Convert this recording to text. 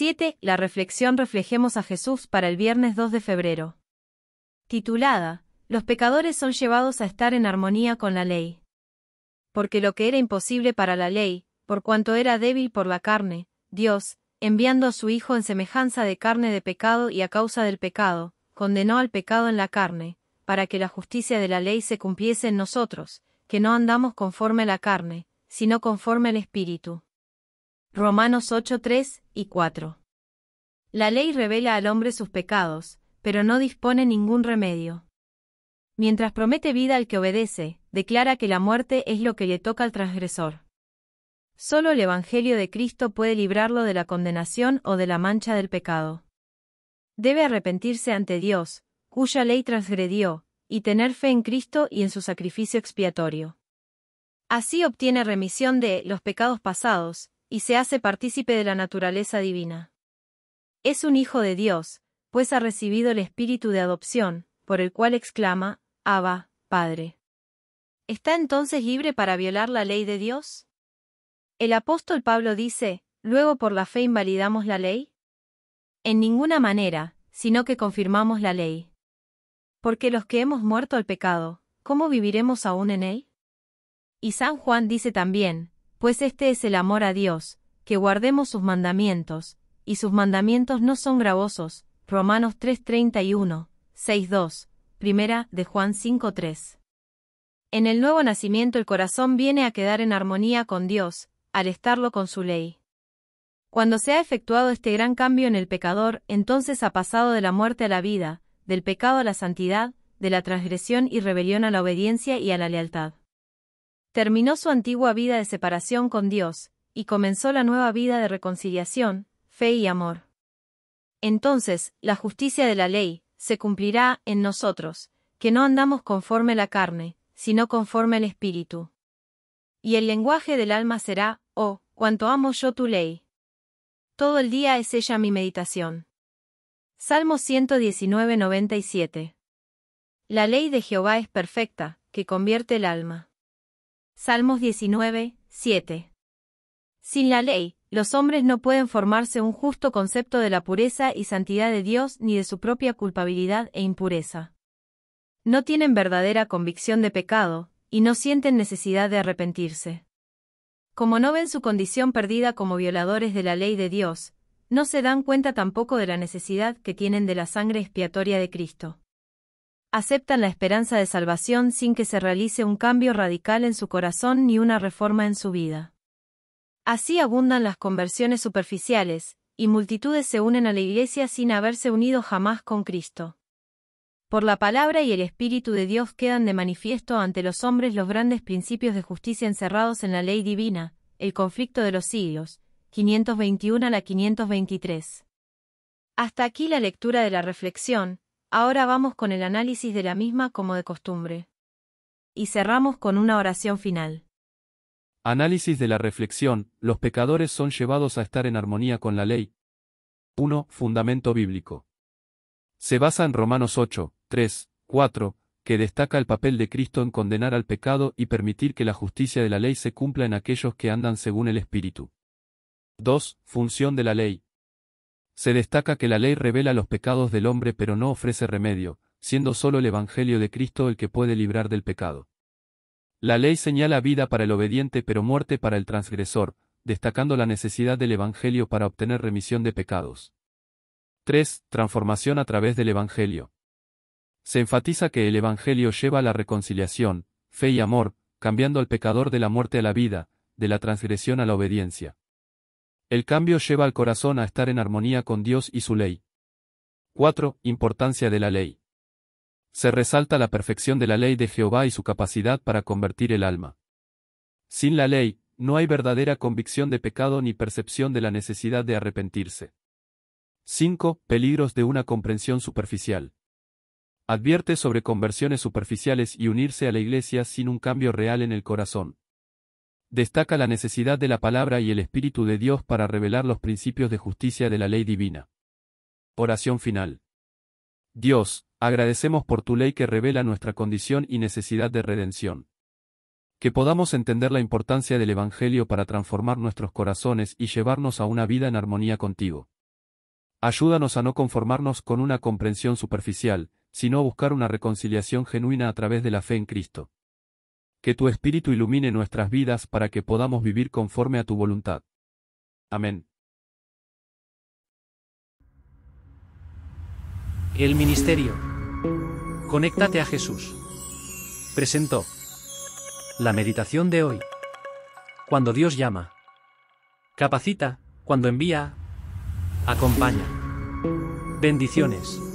7. La reflexión Reflejemos a Jesús para el viernes 2 de febrero. Titulada, Los pecadores son llevados a estar en armonía con la ley. Porque lo que era imposible para la ley, por cuanto era débil por la carne, Dios, enviando a su Hijo en semejanza de carne de pecado y a causa del pecado, condenó al pecado en la carne, para que la justicia de la ley se cumpliese en nosotros, que no andamos conforme a la carne, sino conforme al Espíritu. Romanos 8, 3 y 4. La ley revela al hombre sus pecados, pero no dispone ningún remedio. Mientras promete vida al que obedece, declara que la muerte es lo que le toca al transgresor. Solo el Evangelio de Cristo puede librarlo de la condenación o de la mancha del pecado. Debe arrepentirse ante Dios, cuya ley transgredió, y tener fe en Cristo y en su sacrificio expiatorio. Así obtiene remisión de los pecados pasados, y se hace partícipe de la naturaleza divina. Es un hijo de Dios, pues ha recibido el espíritu de adopción, por el cual exclama, Abba, Padre. ¿Está entonces libre para violar la ley de Dios? El apóstol Pablo dice, ¿luego por la fe invalidamos la ley? En ninguna manera, sino que confirmamos la ley. Porque los que hemos muerto al pecado, ¿cómo viviremos aún en él? Y San Juan dice también, pues este es el amor a Dios, que guardemos sus mandamientos, y sus mandamientos no son gravosos, Romanos 3:31, 6:2, primera de Juan 5:3. En el nuevo nacimiento el corazón viene a quedar en armonía con Dios, al estarlo con su ley. Cuando se ha efectuado este gran cambio en el pecador, entonces ha pasado de la muerte a la vida, del pecado a la santidad, de la transgresión y rebelión a la obediencia y a la lealtad. Terminó su antigua vida de separación con Dios, y comenzó la nueva vida de reconciliación, fe y amor. Entonces, la justicia de la ley se cumplirá en nosotros, que no andamos conforme a la carne, sino conforme al Espíritu. Y el lenguaje del alma será, oh, cuánto amo yo tu ley. Todo el día es ella mi meditación. Salmo 119, 97. La ley de Jehová es perfecta, que convierte el alma. Salmos 19, 7. Sin la ley, los hombres no pueden formarse un justo concepto de la pureza y santidad de Dios ni de su propia culpabilidad e impureza. No tienen verdadera convicción de pecado, y no sienten necesidad de arrepentirse. Como no ven su condición perdida como violadores de la ley de Dios, no se dan cuenta tampoco de la necesidad que tienen de la sangre expiatoria de Cristo. Aceptan la esperanza de salvación sin que se realice un cambio radical en su corazón ni una reforma en su vida. Así abundan las conversiones superficiales, y multitudes se unen a la Iglesia sin haberse unido jamás con Cristo. Por la palabra y el Espíritu de Dios quedan de manifiesto ante los hombres los grandes principios de justicia encerrados en la ley divina, el conflicto de los siglos, 521 a la 523. Hasta aquí la lectura de la reflexión. Ahora vamos con el análisis de la misma como de costumbre. Y cerramos con una oración final. Análisis de la reflexión, los pecadores son llevados a estar en armonía con la ley. 1. Fundamento bíblico. Se basa en Romanos 8, 3, 4, que destaca el papel de Cristo en condenar al pecado y permitir que la justicia de la ley se cumpla en aquellos que andan según el Espíritu. 2. Función de la ley. Se destaca que la ley revela los pecados del hombre pero no ofrece remedio, siendo solo el Evangelio de Cristo el que puede librar del pecado. La ley señala vida para el obediente pero muerte para el transgresor, destacando la necesidad del Evangelio para obtener remisión de pecados. 3. Transformación a través del Evangelio. Se enfatiza que el Evangelio lleva a la reconciliación, fe y amor, cambiando al pecador de la muerte a la vida, de la transgresión a la obediencia. El cambio lleva al corazón a estar en armonía con Dios y su ley. 4. Importancia de la ley. Se resalta la perfección de la ley de Jehová y su capacidad para convertir el alma. Sin la ley, no hay verdadera convicción de pecado ni percepción de la necesidad de arrepentirse. 5. Peligros de una comprensión superficial. Advierte sobre conversiones superficiales y unirse a la Iglesia sin un cambio real en el corazón. Destaca la necesidad de la palabra y el Espíritu de Dios para revelar los principios de justicia de la ley divina. Oración final. Dios, agradecemos por tu ley que revela nuestra condición y necesidad de redención. Que podamos entender la importancia del Evangelio para transformar nuestros corazones y llevarnos a una vida en armonía contigo. Ayúdanos a no conformarnos con una comprensión superficial, sino a buscar una reconciliación genuina a través de la fe en Cristo. Que tu Espíritu ilumine nuestras vidas para que podamos vivir conforme a tu voluntad. Amén. El Ministerio. Conéctate a Jesús. Presentó la meditación de hoy. Cuando Dios llama, capacita, cuando envía, acompaña. Bendiciones.